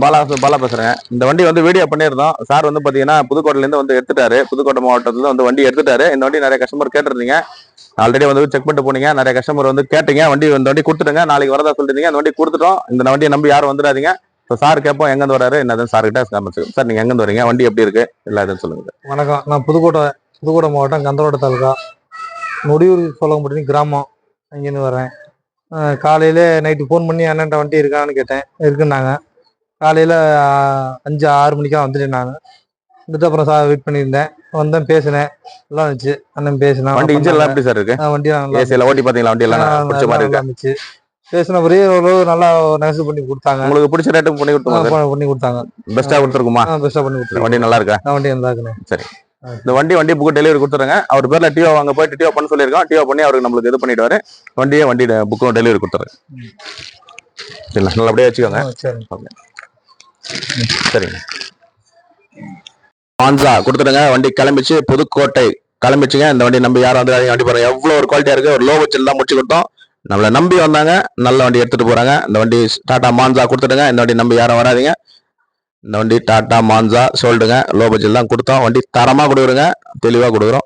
பாலா பேசுறேன். இந்த வண்டி வந்து வீடியோ பண்ணியிருந்தோம். சார் வந்து பாத்தீங்கன்னா புதுக்கோட்டையிலேருந்து வந்து எடுத்துட்டாரு. புதுக்கோட்டை மாவட்டத்துல வந்து வண்டி எடுத்துட்டாரு. இந்த வண்டி நிறைய கஸ்டமர் கேட்டிருந்தீங்க. ஆல்ரெடி வந்து செக் பண்ணிட்டு போனீங்க. நிறைய கஸ்டமர் வந்து கேட்டீங்க. இந்த வண்டி கொடுத்துட்டுங்க, நாளைக்கு வரதா சொல்லிருந்தீங்க. அந்த வண்டி கொடுத்துட்டோம். இந்த வண்டியை நம்பி யாரும் வந்துடாதீங்க. இப்போ சார் கேட்போம் எங்கேருந்து வராரு என்னது சார் கிட்ட காமிச்சு. சார் நீங்க எங்கேருந்து வரீங்க, வண்டி எப்படி இருக்கு எல்லா இதுன்னு சொல்லுங்க. வணக்கம். நான் புதுக்கோட்டை மாவட்டம் கந்தரோட தாலுகா நொடியூர் சோழம்பட்டி கிராமம் அங்கேருந்து வரேன். காலையில நைட்டு ஃபோன் பண்ணி அண்ணன்ட்ட வண்டி இருக்கான்னு கேட்டேன். இருக்குன்னாங்க. காலையில் 5-6 மணிக்கெல்லாம் வந்துட்டேன். வந்துட்டு அப்புறம் வெயிட் பண்ணியிருந்தேன். வந்தேன், பேசினேன், நல்லா இருந்துச்சு. அண்ணன் பேசினேன். வண்டி இன்ஜின் எப்படி சார் இருக்கு? வண்டி ஏசியில் ஓட்டி பார்த்தீங்களா? வண்டி எல்லாம் பிடிச்ச மாதிரி இருந்துச்சு. பேசின ஒரே நல்லா நெகசு பண்ணி கொடுத்தாங்க. உங்களுக்கு பிடிச்ச ரேட்டுக்கு பண்ணி கொடுத்தாங்க. பெஸ்ட்டாக கொடுத்துருக்குமா? பெஸ்ட்டாக பண்ணி கொடுத்தாங்க. வண்டி நல்லா இருக்கா? வண்டி நல்லா இருக்குண்ணே. சரி, இந்த வண்டி புக்கு டெலிவரி கொடுத்துருங்க. அவர் பேர்ல டிஓ அங்கே போயிட்டு டிஓ பண்ண சொல்லியிருக்கோம். டிஓ பண்ணி அவருக்கு நம்மளுக்கு இது பண்ணிட்டு வண்டி புக்கும் டெலிவரி கொடுத்துருங்க. சரிங்களா? நல்லபடியாக வச்சுக்கோங்க. சரிங்க. மான்சா கொடுத்துருங்க. வண்டி கிளம்பிச்சு, புதுக்கோட்டை கிளம்பிச்சுங்க. இந்த வண்டி நம்பி யாரும் வந்து வண்டி போறாங்க. எவ்வளவு ஒரு குவாலிட்டியா இருக்கு. ஒரு லோ பட்ஜெட் தான் முடிச்சு கொடுத்தோம். நம்மளை நம்பி வந்தாங்க, நல்ல வண்டி எடுத்துட்டு போறாங்க. இந்த வண்டி டாடா மான்சா கொடுத்துடுங்க. இந்த வண்டி நம்பி யாரும் வராதிங்க. இந்த வண்டி டாடா மான்சா சொல்லிடுங்க. லோ பட்ஜெட் தான் கொடுத்தோம். வண்டி தரமா கொடுக்குறோங்க, தெளிவா கொடுக்குறோம்.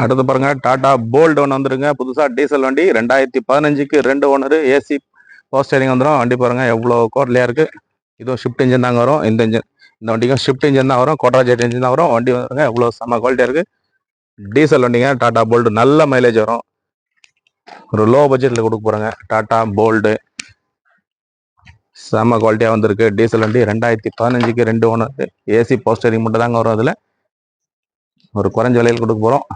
அடுத்து பாருங்க, டாடா போல்ட் ஒன்று வந்துருங்க. புதுசா டீசல் வண்டி 2015க்கு 2 ஓனர், ஏசி பவர் ஸ்டீரிங் வந்துடும். வண்டி பாருங்க எவ்வளோ கோர்லையா இருக்கு. இதுவும் ஷிஃப்ட் இன்ஜின் தாங்க வரும். இந்த வண்டிக்கும் ஷிஃப்ட் இன்ஜின் தான் வரும். கோட்ராஜெட் இன்ஜின் தான் வரும். வண்டி வந்துருங்க எவ்வளோ செம்ம குவாலிட்டியா இருக்கு. டீசல் வண்டிங்க. டாடா போல்ட் நல்ல மைலேஜ் வரும். ஒரு லோ பட்ஜெட்ல கொடுக்க போறாங்க. டாடா போல்டு செம்ம குவாலிட்டியா வந்திருக்கு. டீசல் வண்டி 2015க்கு 2 ஓனர், ஏசி பவர் ஸ்டீரிங் மட்டும் தாங்க வரும். அதுல ஒரு குறைஞ்ச விலையில் கொடுக்க போறோம்.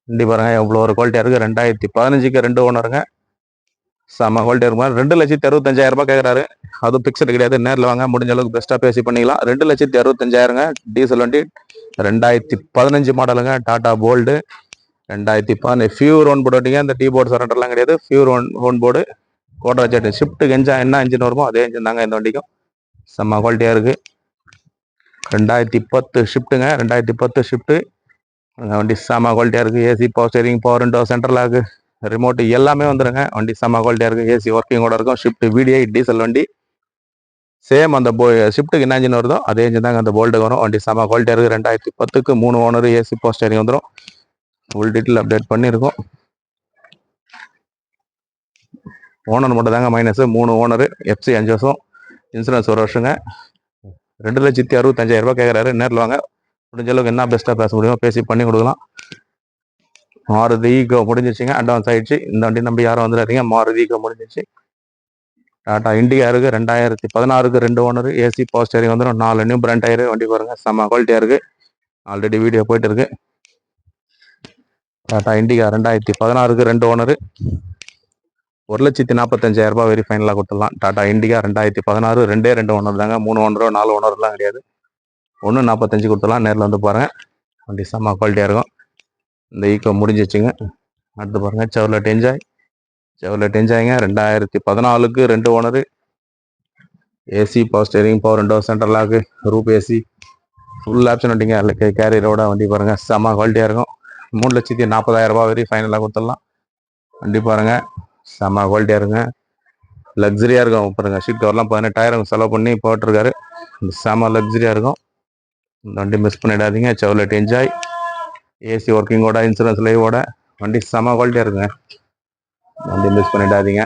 வண்டி பாருங்க எவ்வளோ ஒரு குவாலிட்டியா இருக்கு. 2015க்கு 2 ஓனருங்க. செம்ம குவாலிட்டியா இருக்கும். 2,65,000 ரூபாய் கேட்கறாரு. அதுவும் பிக்சட் கிடையாது. நேரில் வாங்க, முடிஞ்ச அளவுக்கு பெஸ்டா பேசி பண்ணிக்கலாம். 2,65,000 டீசல் வண்டி 2015 மாடலுங்க. டாடா போல்டு 2015 ஃபியூர் ஒன் போர்டு வண்டிங்க. இந்த டீ போர்டு சரண்டர்லாம் கிடையாது. ஃபியூர் ஒன் போர்டு கோட்ராஜெட் ஷிஃப்ட்டுக்கு என்ன இன்ஜின் வருமோ அதே இன்ஜின் தாங்க இந்த வண்டிக்கும். செம்ம குவாலிட்டியா இருக்கு. 2010 ஷிஃப்ட்டுங்க. 2010 ஷிஃப்ட்டு வண்டி செம்ம குவாலிட்டியா இருக்கு. AC power steering, power window, central lock, remote எல்லாமே வந்துருங்க. வண்டி செம்ம குவாலிட்டியா இருக்கு. ஏசி ஒர்க்கிங்கோட இருக்கும். ஷிஃப்ட் VDI டீசல் வண்டி. சேம் அந்த ஷிஃப்ட்டுக்கு என்ன இன்ஜின் வருதோ அதே இன்ஜின் தாங்க அந்த போல்ட்டுக்கு வரும். வண்டி செம்ம குவாலிட்டியா இருக்கு. 2010க்கு 3 ஓனர், ஏசி பவர் ஸ்டீரிங் வந்துடும். ஃபுல் டீட்டெயில் அப்டேட் பண்ணியிருக்கோம். ஓனர் மட்டும் தாங்க மைனஸ். 3 ஓனர், FC 5 வருஷம், இன்சூரன்ஸ் 1 வருஷங்க. 2,65,000 ரூபாய் கேட்கறாரு. நேரில் வாங்க, முடிஞ்ச அளவுக்கு என்ன பெஸ்ட்டாக பேச முடியுமோ பேசி பண்ணி கொடுக்கலாம். மாருதி ஈகோ முடிஞ்சிச்சுங்க. அட்வான்ஸ் ஆயிடுச்சு. இந்த வண்டி நம்பி யாரும் வந்துடாதீங்க. மாருதி ஈகோ முடிஞ்சிச்சு. டாடா இண்டிகா இருக்கு. 2016க்கு 2 ஓனர், ஏசி பவர் ஸ்டீரிங் வந்துடும். 4 நியூ பிராண்ட் டயரு. வண்டி பாருங்க செம்ம குவாலிட்டியா இருக்கு. ஆல்ரெடி வீடியோ போயிட்டு இருக்கு. டாடா இண்டிகா 2016க்கு 2 ஓனர், 1,45,000 ரூபாய் வெரி ஃபைனலாக கொடுத்துடலாம். டாடா இண்டிகா 2016 2 ஓனர் தாங்க. 3 ஓனரோ 4 ஓனர்லாம் கிடையாது. 1,45 கொடுத்துடலாம். நேரில் வந்து பாருங்க. வண்டி செம்ம குவாலிட்டியா இருக்கும். இந்த ஈக்கோ முடிஞ்சிச்சுங்க. அடுத்து பாருங்க, செவர்லெட் என்ஜாய்ங்க. 2014க்கு 2 owner, AC power steering, power window, central lock, roof AC, full option வண்டிங்க. கேரியரோட வண்டி பாருங்க செம்ம குவாலிட்டியா இருக்கும். 3,40,000 ரூபாய் வெரி ஃபைனலாக கொடுத்துடலாம். வண்டி பாருங்க செம்ம குவாலிட்டியா இருங்க. லக்ஸரியா இருக்கும். பாருங்க ஷீட் கவர்லாம் 18,000 செலவு பண்ணி போட்டிருக்காரு. செம்ம லக்ஸரியா இருக்கும். இந்த வண்டி மிஸ் பண்ணிடாதீங்க. செவர்லெட் என்ஜாய், ஏசி ஒர்க்கிங்கோட, இன்சூரன்ஸ் லைவோட, வண்டி செம்ம குவாலிட்டியா இருக்குங்க. வண்டி மிஸ் பண்ணிடாதீங்க.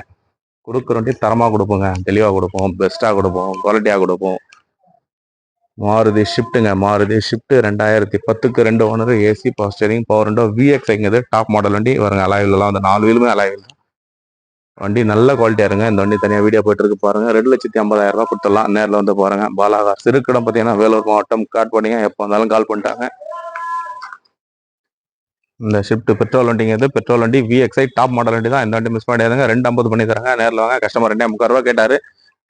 கொடுக்குற வண்டி தரமாக கொடுப்போங்க, தெளிவாக கொடுப்போம், பெஸ்ட்டாக கொடுப்போம், குவாலிட்டியாக கொடுப்போம். மாருதி ஷிஃப்ட்டுங்க. மாருதி ஷிஃப்ட் 2010க்கு 2 owner, AC power steering, power window, VXIங்கிறது டாப் மாடல் வண்டி. வருங்க அலாயிலாம் அந்த 4 வீலுமே அலாயில். வண்டி நல்ல குவாலிட்டியா இருங்க. இந்த வண்டி தனியாக வீடியோ போயிட்டு இருக்கு பாருங்க. 2,50,000 ரூபாய் கொடுத்துடலாம். நேரில் வந்து பாருங்க. பாலாகார் சிறுக்கிடம் பார்த்தீங்கன்னா வேலூர் மாவட்டம் காட்பாடிங்க. எப்போ வந்தாலும் கால் பண்ணிட்டாங்க. இந்த ஷிஃப்ட் பெட்ரோல் வண்டிங்க. இது பெட்ரோல் வண்டி VXI டாப் மாடல் வண்டி தான். இந்த வண்டி மிஸ் பண்ணியாதுங்க. 2,50 பண்ணி தராங்க. நேரில் வாங்க. கஸ்டமர் 2,50 ரூபா கேட்டாரு.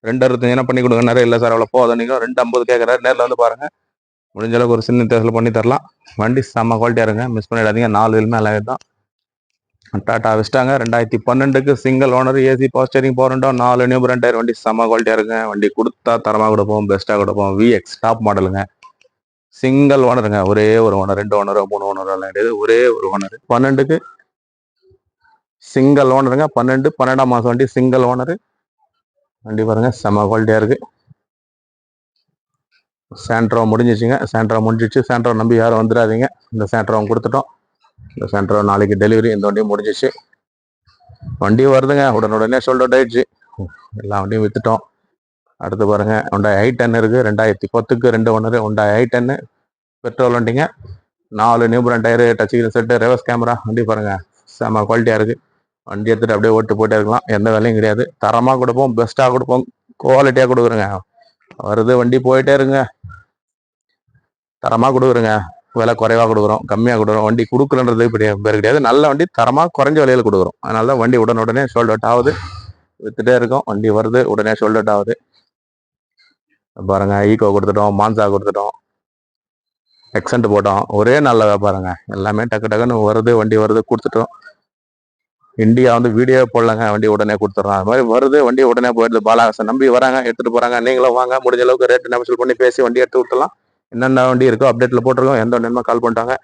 2,65 பண்ணி கொடுங்க. இல்லை சார் அவ்வளோ போதும், நீங்கள் 2,50 கேட்குறாரு. நேரில் வந்து பாருங்க. முடிஞ்ச அளவுக்கு ஒரு சின்ன தேர்தல் பண்ணி தரலாம். வண்டி செம்ம குவாலிட்டியா இருங்க. மிஸ் பண்ணிடாதீங்க. 4 வீலுமே அலாயிரம் தான். டாடா விஸ்டாங்க. 2012க்கு single owner, AC power steering, power window, 4 new brand tyre. வண்டி செம்ம குவாலிட்டியா இருக்குங்க. வண்டி கொடுத்தா தரமாக கொடுப்போம், பெஸ்ட்டாக கொடுப்போம். VX டாப் மாடலுங்க. சிங்கிள் ஓனருங்க. ஒரே ஒரு ஓனர், 2 ஓனர், 3 ஓனர் எல்லாம் கிடையாது. ஒரே ஒரு ஓனர். 12க்கு சிங்கிள் ஓனருங்க. 12ஆம் மாதம் வண்டி சிங்கிள் ஓனர். வண்டி பாருங்க செம்ம குவாலிட்டியாக இருக்குது. சாண்ட்ரோ முடிஞ்சிச்சுங்க. சாண்ட்ரோ முடிஞ்சிச்சு. சாண்ட்ரோ நம்பி யாரும் வந்துடாதீங்க. இந்த சாண்ட்ரோ கொடுத்துட்டோம். இந்த சாண்ட்ரோ நாளைக்கு டெலிவரி. இந்த வண்டியும் முடிஞ்சிச்சு. வண்டி வருதுங்க. உடனே சோல்ட் அவுட் ஆயிடுச்சு. எல்லா வண்டியும் விற்றுட்டோம். அடுத்து பாருங்க Hyundai i10 இருக்குது. 2010க்கு 2 ஓனர் Hyundai i10 பெட்ரோல் வண்டிங்க. 4 new brand tyre, touch screen set, reverse camera. வண்டி பாருங்க செம்ம குவாலிட்டியாக இருக்குது. வண்டி எடுத்துகிட்டு அப்படியே ஓட்டு போயிட்டே இருக்கலாம். எந்த வேலையும் கிடையாது. தரமாக கொடுப்போம், பெஸ்ட்டாக கொடுப்போம், குவாலிட்டியாக கொடுக்குறோங்க. வருது வண்டி போயிட்டே இருங்க. தரமாக கொடுக்குறோங்க. விலை குறைவாக கொடுக்குறோம், கம்மியாக கொடுக்குறோம். வண்டி கொடுக்குறன்றது பேர் கிடையாது. நல்ல வண்டி தரமாக குறைஞ்ச விலையில் கொடுக்குறோம். அதனால தான் வண்டி உடனே சோல்ட் அவுட் ஆகுது. வித்துட்டே இருக்கோம். வண்டி வருது, உடனே சோல்ட் அவுட் ஆகுது. பாருங்க ஈகோ கொடுத்துட்டோம், மான்சா கொடுத்துட்டோம், எக்ஸன்ட் போட்டோம். ஒரே நல்ல வியாபாரங்க. எல்லாமே டக்கு டக்குன்னு வருது. வண்டி வருது, கொடுத்துட்டோம். இந்தியா வீடியோ போடலங்க, வண்டி உடனே கொடுத்துட்றோம். அது மாதிரி வருது, வண்டி உடனே போயிடுது. பாலாகாசன் நம்பி வராங்க, எடுத்துட்டு போறாங்க. நீங்களும் வாங்க, முடிஞ்ச அளவுக்கு ரேட் நெகோஷியேட் பண்ணி பேசி வண்டி எடுத்து விட்டுலாம். என்னென்ன வண்டி இருக்கோ அப்டேட்ல போட்டிருக்கோம். எந்த வண்டியுமே கால் பண்ணிட்டாங்க.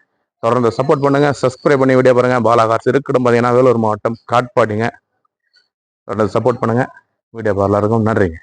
தொடர்ந்து சப்போர்ட் பண்ணுங்க. சப்ஸ்கிரைப் பண்ணி வீடியோ பாருங்க. பாலாகாசு இருக்கட்டும் பார்த்தீங்கன்னா வேலூர் மாவட்டம் காட்பாடிங்க. தொடர்ந்து சப்போர்ட் பண்ணுங்க. வீடியோ பார்ல இருக்கும். நன்றிங்க.